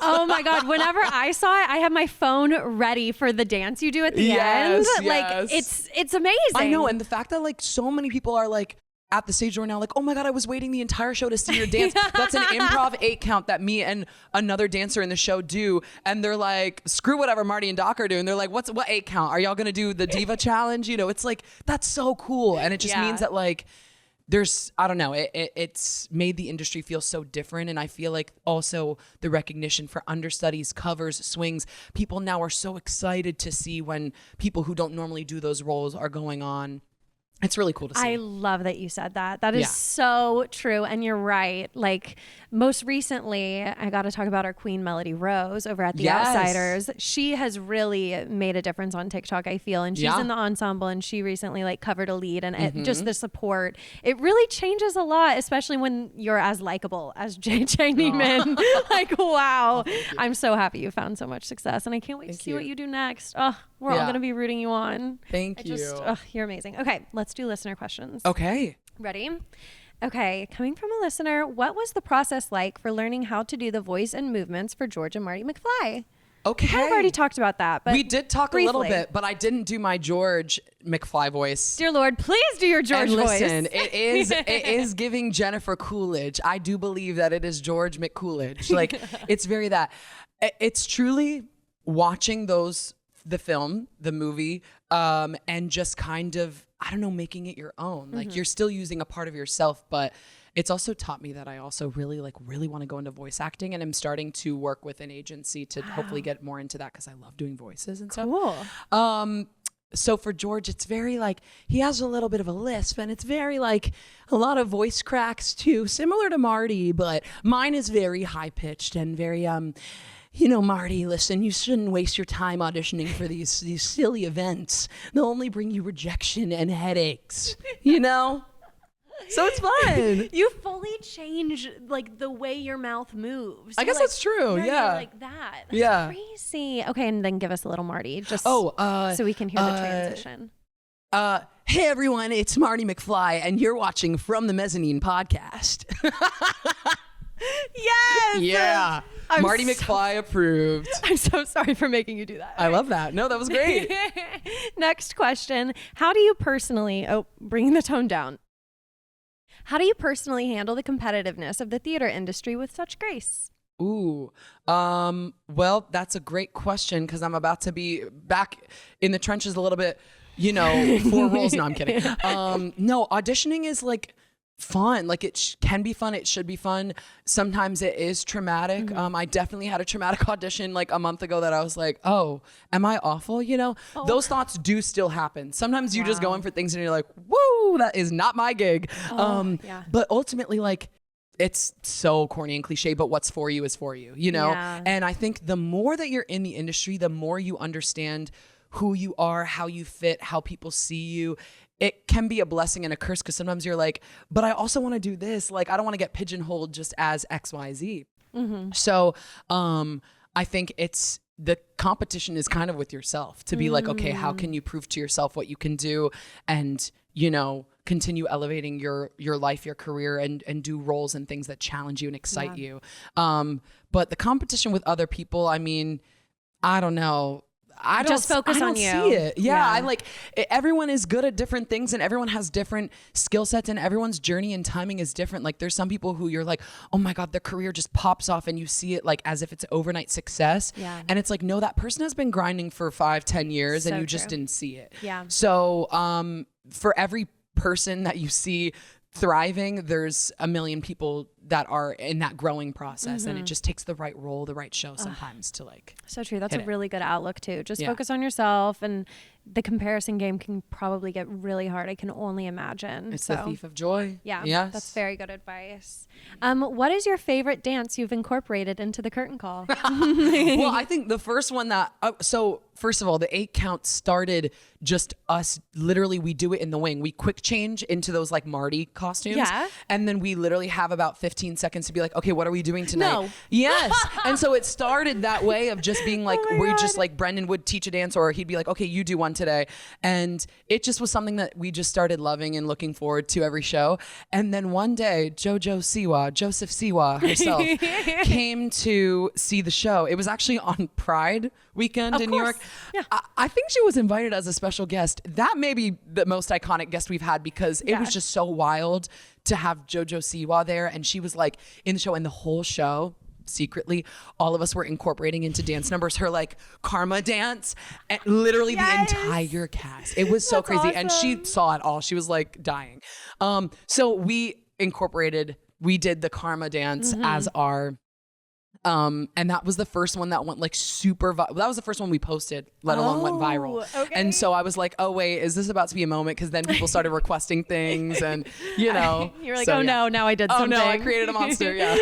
Oh my God. Whenever I saw it, I have my phone ready for the dance you do at the end. Like it's amazing. I know. And the fact that like so many people are like, at the stage door now, like, oh my God, I was waiting the entire show to see your dance. That's an improv 8 count that me and another dancer in the show do. And they're like, screw whatever Marty and Doc are doing. They're like, what 8 count? Are y'all going to do the diva challenge? You know, it's like, that's so cool. And it just means that like, there's, I don't know, it's made the industry feel so different. And I feel like also the recognition for understudies, covers, swings, people now are so excited to see when people who don't normally do those roles are going on. It's really cool to see. I love that you said that. That is so true. And you're right. Like most recently, I got to talk about our queen, Melody Rose, over at The Outsiders. She has really made a difference on TikTok, I feel. And she's in the ensemble, and she recently like covered a lead, and it, just the support, it really changes a lot, especially when you're as likable as JJ Niemann. Like, wow. I'm so happy you found so much success, and I can't wait to see what you do next. Oh, we're all going to be rooting you on. Thank you. You're amazing. Okay, let's do listener questions. Okay. Ready? Okay, coming from a listener, what was the process like for learning how to do the voice and movements for George and Marty McFly? Okay. I've already talked about that, but we did talk briefly. a little bit, but I didn't do my George McFly voice. Dear Lord, please do your George and voice. Listen, it is giving Jennifer Coolidge. I do believe that it is George McCoolidge. Like it's very that. It's truly watching the film, the movie, and just kind of, I don't know, making it your own. Like you're still using a part of yourself, but it's also taught me that I also really want to go into voice acting, and I'm starting to work with an agency to hopefully get more into that, because I love doing voices and stuff. Cool. So for George, it's very like, he has a little bit of a lisp, and it's very like a lot of voice cracks too, similar to Marty, but mine is very high pitched and very, you know, Marty, listen, you shouldn't waste your time auditioning for these silly events. They'll only bring you rejection and headaches, you know? So it's fun. You fully change like the way your mouth moves. I guess that's true. Yeah. Like that. That's crazy. Okay, and then give us a little Marty, just so we can hear the transition. Hey everyone, it's Marty McFly, and you're watching From the Mezzanine podcast. Yes. Yeah. Marty McFly approved. I'm so sorry for making you do that. I love that. No, that was great. Next question. How do you personally, bringing the tone down. How do you personally handle the competitiveness of the theater industry with such grace? Ooh, well, that's a great question, because I'm about to be back in the trenches a little bit, you know, 4 roles. No, I'm kidding. No, auditioning is like fun. Like it can be fun. It should be fun. Sometimes it is traumatic. I definitely had a traumatic audition like a month ago that I was like, oh, am I awful? You know, those thoughts do still happen. Sometimes you just go in for things and you're like, woo, that is not my gig. But ultimately, like, it's so corny and cliche, but what's for you is for you, you know? And I think the more that you're in the industry, the more you understand who you are, how you fit, how people see you. It can be a blessing and a curse, because sometimes you're like, but I also want to do this. Like, I don't want to get pigeonholed just as XYZ. So I think it's, the competition is kind of with yourself to be like, okay, how can you prove to yourself what you can do, and, you know, continue elevating your life, your career, and do roles and things that challenge you and excite you. But the competition with other people, I mean, I don't know. I don't see it. Yeah. I like, everyone is good at different things, and everyone has different skill sets, and everyone's journey and timing is different. Like there's some people who you're like, oh my God, their career just pops off, and you see it like as if it's overnight success. And it's like, no, that person has been grinding for 5-10 years, and you just didn't see it. So for every person that you see thriving, there's a million people that are in that growing process, and it just takes the right role, the right show sometimes to like. So true. That's a really good outlook too. Just focus on yourself, and the comparison game can probably get really hard. I can only imagine. It's the thief of joy. Yeah. Yes. That's very good advice. What is your favorite dance you've incorporated into the curtain call? Well, I think the first one that, so first of all, the 8 count started just us, literally we do it in the wing. We quick change into those like Marty costumes. Yeah. And then we literally have about 15 seconds to be like, okay, what are we doing tonight? No. Yes. And so it started that way of just being like, just like Brendan would teach a dance, or he'd be like, okay, you do one today. And it just was something that we just started loving and looking forward to every show. And then one day, Joseph Siwa herself came to see the show. It was actually on Pride weekend in New York. Yeah. I think she was invited as a special guest. That may be the most iconic guest we've had, because it was just so wild to have JoJo Siwa there. And she was like in the show, and the whole show, secretly, all of us were incorporating into dance numbers her like karma dance, and literally the entire cast. It was so crazy. Awesome. And she saw it all. She was like dying. So we did the karma dance as our and that was the first one that went like super that was the first one we posted, let alone went viral. Okay. And so I was like, oh wait, is this about to be a moment? Because then people started requesting things, and you're like, so, no, now I did something. Oh no, I created a monster. Yeah.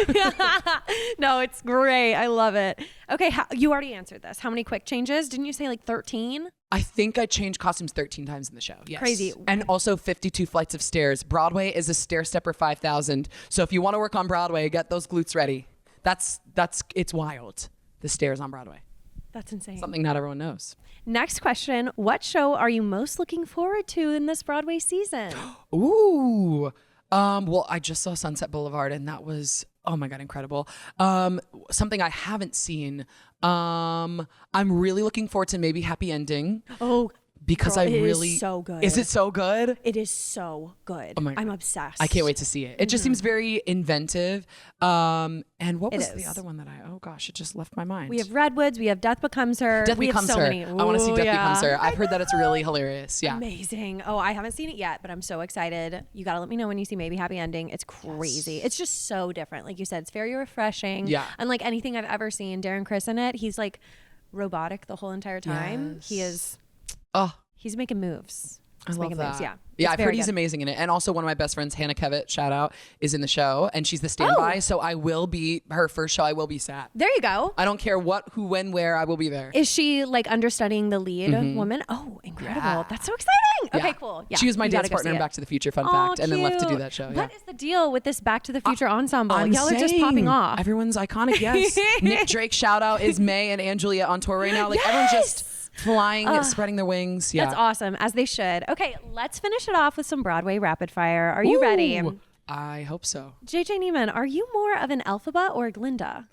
No, it's great. I love it. Okay, you already answered this. How many quick changes? Didn't you say like 13? I think I changed costumes 13 times in the show. Yes. Crazy. And also 52 flights of stairs. Broadway is a stair stepper 5,000. So if you want to work on Broadway, get those glutes ready. It's wild. The stairs on Broadway. That's insane. Something not everyone knows. Next question. What show are you most looking forward to in this Broadway season? Ooh. Well, I just saw Sunset Boulevard, and that was, oh my God, incredible. Something I haven't seen. I'm really looking forward to maybe Happy Ending. Oh, because girl, it is so good. Is it so good? It is so good. Oh my God. I'm obsessed. I can't wait to see it. It just seems very inventive. And what was the other one that it just left my mind. We have Redwoods. We have Death Becomes Her. Death Becomes Her. Many. I want to see Death Becomes Her. I've heard that it's really hilarious. Yeah. Amazing. Oh, I haven't seen it yet, but I'm so excited. You got to let me know when you see Maybe Happy Ending. It's crazy. Yes. It's just so different. Like you said, it's very refreshing. Yeah. Unlike anything I've ever seen. Darren Criss in it, he's like robotic the whole entire time. Yes. He is. Oh. He's making moves. I love that. Yeah, I've heard he's amazing in it. And also one of my best friends, Hannah Kevitt, shout out, is in the show, and she's the standby. So I will be her first show. I will be sat. There you go. I don't care what, who, when, where. I will be there. Is she like understudying the lead woman? Oh, incredible! Yeah. That's so exciting. Okay, cool. Yeah, she was my dance partner in Back to the Future. Fun fact, and then left to do that show. What is the deal with this Back to the Future ensemble? Y'all are just popping off. Everyone's iconic. Yes. Nick Drake, shout out. Is May and Angelia on tour right now? Like everyone's just flying, spreading their wings. Yeah. That's awesome, as they should. Okay, let's finish it off with some Broadway rapid fire. Are you ready? I hope so. JJ Niemann, are you more of an Elphaba or Glinda?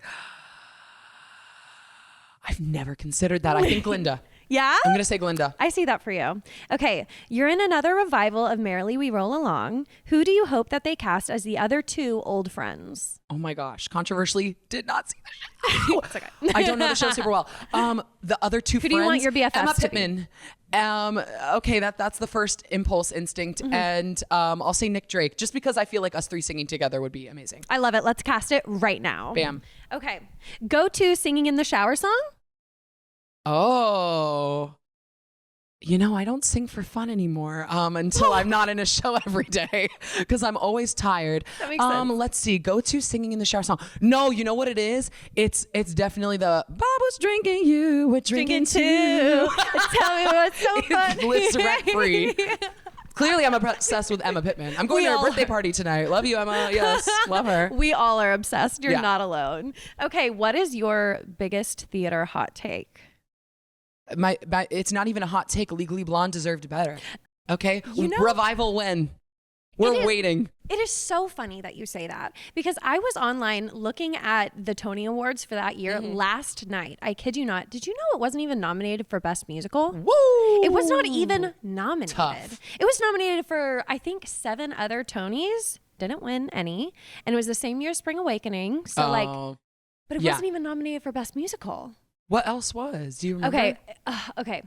I've never considered that. I think Glinda. Yeah? I'm going to say Glinda. I see that for you. Okay, you're in another revival of Merrily We Roll Along. Who do you hope that they cast as the other two old friends? Oh my gosh. Controversially, did not see the show. It's okay. I don't know the show super well. The other two friends. Who do you want your BFFs Emma to Pittman. Okay, that's the first impulse instinct. And I'll say Nick Drake, just because I feel like us three singing together would be amazing. I love it. Let's cast it right now. Bam. Okay. Go to singing in the shower song? Oh, I don't sing for fun anymore until I'm not in a show every day because I'm always tired. That makes sense. Let's see. Go to singing in the shower song. No, you know what it is? It's definitely the Bob was drinking, you were drinking too. Tell me what's so funny. Bliss rent free. Clearly, I'm obsessed with Emma Pittman. I'm going to her birthday party tonight. Love you, Emma. Yes, love her. We all are obsessed. You're not alone. Okay, what is your biggest theater hot take? It's not even a hot take. Legally Blonde deserved better. Okay, revival when? We're waiting. It is so funny that you say that because I was online looking at the Tony Awards for that year last night. I kid you not. Did you know it wasn't even nominated for Best Musical? Woo! It was not even nominated. Tough. It was nominated for, I think, 7 other Tonys. Didn't win any. And it was the same year Spring Awakening. So but it wasn't even nominated for Best Musical. What else was? Do you remember? Okay.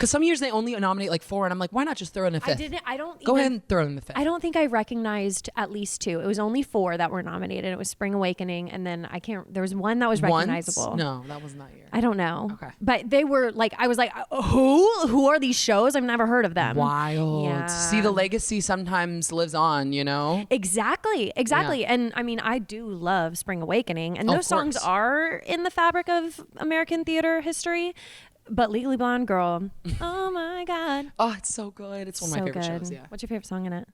Because some years they only nominate like 4, and I'm like, why not just throw in a 5th? Go ahead and throw in the 5th. I don't think I recognized at least 2. It was only 4 that were nominated. It was Spring Awakening, and then there was one that was recognizable. No, that wasn't that year. I don't know. Okay. But they were like, I was like, who are these shows? I've never heard of them. Wild. Yeah. See, the legacy sometimes lives on, you know? Exactly. Yeah. And I mean, I do love Spring Awakening, and those songs are in the fabric of American theater history. But Legally Blonde, girl, oh my God. Oh, it's so good. It's one of my favorite shows, yeah. What's your favorite song in it?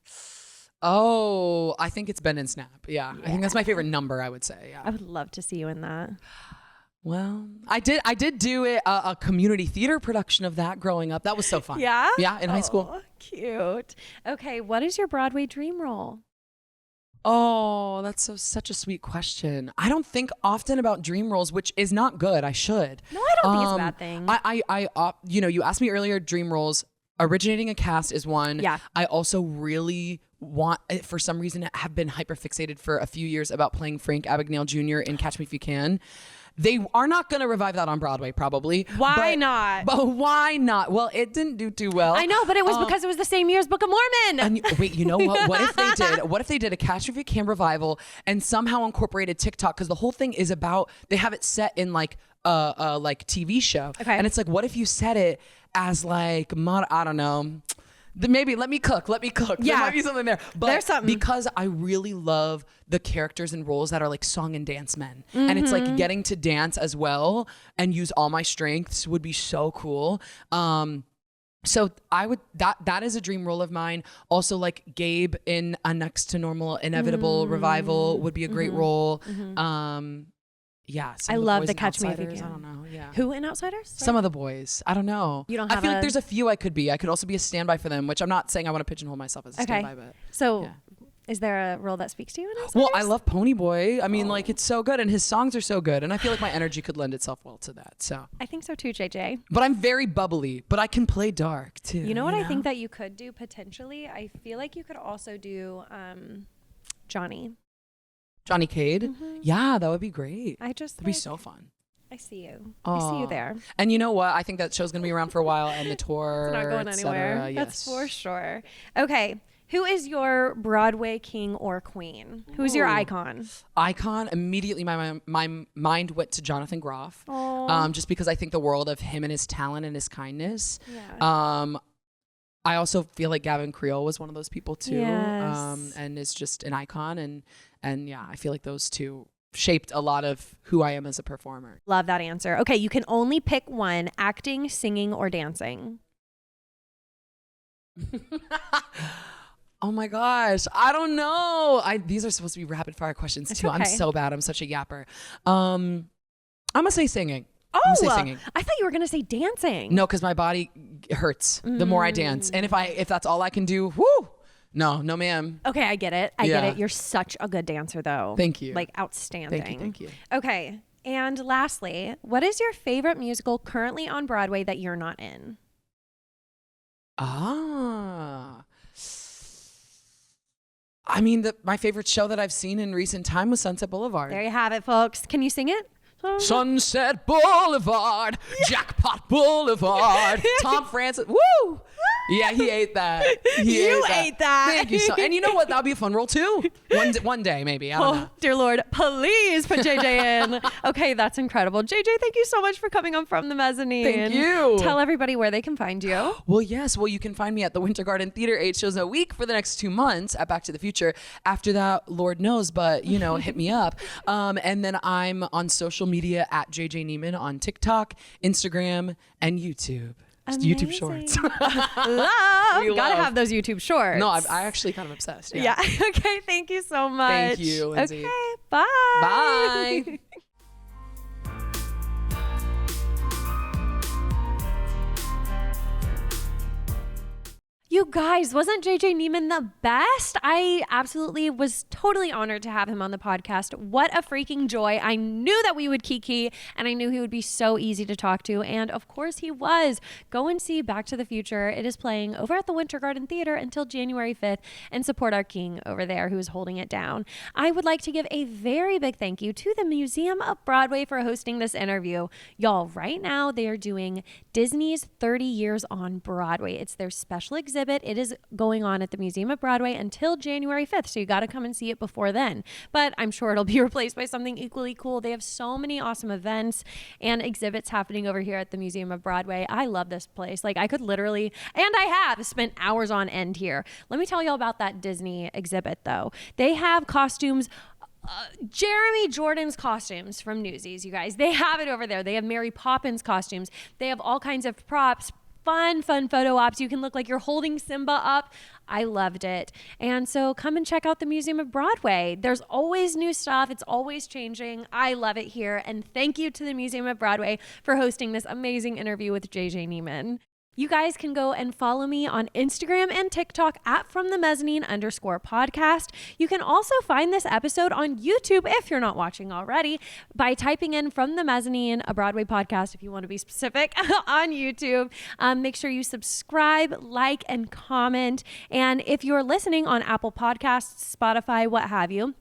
Oh, I think it's Bend and Snap. Yeah. I think that's my favorite number, I would say. Yeah. I would love to see you in that. Well, I did do a community theater production of that growing up. That was so fun. Yeah? Yeah, in high school. Cute. Okay, what is your Broadway dream role? Oh, that's such a sweet question. I don't think often about dream roles, which is not good. I should. No, I don't think it's a bad thing. I you asked me earlier, dream roles. Originating a cast is one. Yeah. I also really want, for some reason, have been hyper fixated for a few years about playing Frank Abagnale Jr. in Catch Me If You Can. They are not going to revive that on Broadway, probably. Why not? But why not? Well, it didn't do too well. I know, but it was because it was the same year as Book of Mormon. And wait, you know what? What if they did? What if they did a Catch Me If You Can revival and somehow incorporated TikTok? Because the whole thing is about, they have it set in like TV show. Okay. And it's like, what if you set it as like, I don't know. Maybe let me cook. Yeah. There might be something there. But there's something. Because I really love the characters and roles that are like song and dance men. And it's like getting to dance as well and use all my strengths would be so cool. So I would, that is a dream role of mine. Also like Gabe in a Next to Normal Inevitable revival would be a great role. Yeah, I love the Catch Me If You Can. I don't know. Yeah. Who in Outsiders? Sorry. Some of the boys. I don't know. You don't I have feel like there's a few I could be. I could also be a standby for them, which I'm not saying I want to pigeonhole myself as a standby, but so yeah. Is there a role that speaks to you in Outsiders? Well, I love Pony Boy. I mean, like it's so good, and his songs are so good, and I feel like my energy could lend itself well to that. So I think so too, JJ. But I'm very bubbly, but I can play dark too. You know what I think that you could do potentially? I feel like you could also do Johnny Cade? Yeah, that would be great. That'd be so fun. I see you. I see you there. And you know what? I think that show's going to be around for a while, and the tour, it's not going anywhere. Yes. That's for sure. Okay. Who is your Broadway king or queen? Who's your icon? Icon, immediately my mind went to Jonathan Groff. Just because I think the world of him and his talent and his kindness. Yeah. I also feel like Gavin Creel was one of those people too. Yes. And is just an icon, and yeah, I feel like those two shaped a lot of who I am as a performer. Love that answer. Okay, you can only pick one: acting, singing, or dancing. Oh my gosh, I don't know. These are supposed to be rapid fire questions too. Okay. I'm so bad. I'm such a yapper. I'm gonna say singing. Oh, I'm gonna say singing. I thought you were gonna say dancing. No, because my body hurts the more I dance, and if that's all I can do, whoo. No, ma'am. Okay, I get it. I get it. You're such a good dancer, though. Thank you. Like outstanding. Thank you. Okay, and lastly, what is your favorite musical currently on Broadway that you're not in? I mean, my favorite show that I've seen in recent time was Sunset Boulevard. There you have it, folks. Can you sing it? Sunset Boulevard, Jackpot Boulevard, Tom Francis. Woo! Yeah, he ate that. You ate that. Thank you. And you know what? That'll be a fun role too. One day, maybe. I don't know. Dear Lord, please put JJ in. Okay, that's incredible. JJ, thank you so much for coming on From the Mezzanine. Thank you. Tell everybody where they can find you. Well, yes. Well, you can find me at the Winter Garden Theater, 8 shows a week for the next 2 months at Back to the Future. After that, Lord knows, but hit me up. And then I'm on social media at JJ Niemann on TikTok, Instagram, and YouTube. Amazing. YouTube Shorts. Gotta have those YouTube Shorts. No, I actually kind of obsessed. Yeah. Okay. Thank you so much. Thank you, Lindsay. Okay. Bye. Bye. You guys, wasn't JJ Niemann the best? I absolutely was totally honored to have him on the podcast. What a freaking joy. I knew that we would kiki, and I knew he would be so easy to talk to. And of course he was. Go and see Back to the Future. It is playing over at the Winter Garden Theater until January 5th, and support our king over there who is holding it down. I would like to give a very big thank you to the Museum of Broadway for hosting this interview. Y'all, right now they are doing Disney's 30 Years on Broadway. It's their special exhibit. It is going on at the Museum of Broadway until January 5th, so you got to come and see it before then. But I'm sure it'll be replaced by something equally cool. They have so many awesome events and exhibits happening over here at the Museum of Broadway. I love this place. Like, I could literally, and I have spent hours on end here. Let me tell you all about that Disney exhibit, though. They have costumes. Jeremy Jordan's costumes from Newsies, you guys. They have it over there. They have Mary Poppins costumes. They have all kinds of props, fun photo ops. You can look like you're holding Simba up. I loved it. And so come and check out the Museum of Broadway. There's always new stuff. It's always changing. I love it here. And thank you to the Museum of Broadway for hosting this amazing interview with JJ Niemann. You guys can go and follow me on Instagram and TikTok at @FromTheMezzanine_podcast. You can also find this episode on YouTube if you're not watching already by typing in From the Mezzanine, a Broadway podcast, if you want to be specific, on YouTube. Make sure you subscribe, like, and comment. And if you're listening on Apple Podcasts, Spotify, what have you,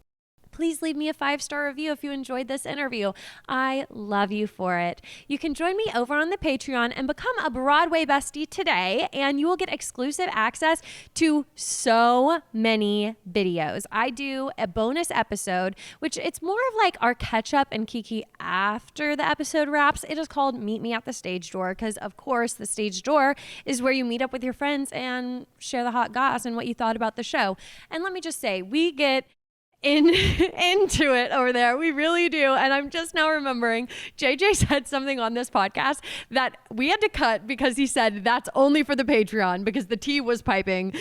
please leave me a 5-star review if you enjoyed this interview. I love you for it. You can join me over on the Patreon and become a Broadway bestie today, and you will get exclusive access to so many videos. I do a bonus episode, which it's more of like our catch up and kiki after the episode wraps. It is called Meet Me at the Stage Door, because of course the stage door is where you meet up with your friends and share the hot goss and what you thought about the show. And let me just say, we get into it over there. We really do. And I'm just now remembering JJ said something on this podcast that we had to cut because he said that's only for the Patreon because the tea was piping.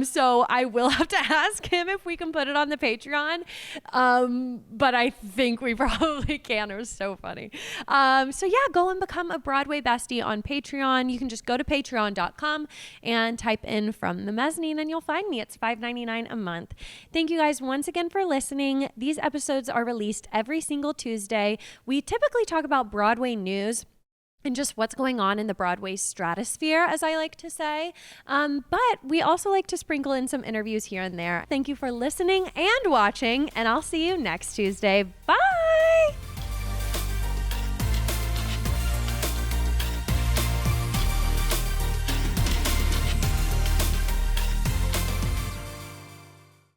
So I will have to ask him if we can put it on the Patreon. But I think we probably can. It was so funny. So yeah, go and become a Broadway bestie on Patreon. You can just go to patreon.com and type in From the Mezzanine and you'll find me. It's $5.99 a month. Thank you guys once again for listening. These episodes are released every single Tuesday. We typically talk about Broadway news and just what's going on in the Broadway stratosphere, as I like to say. But we also like to sprinkle in some interviews here and there. Thank you for listening and watching, and I'll see you next Tuesday. Bye.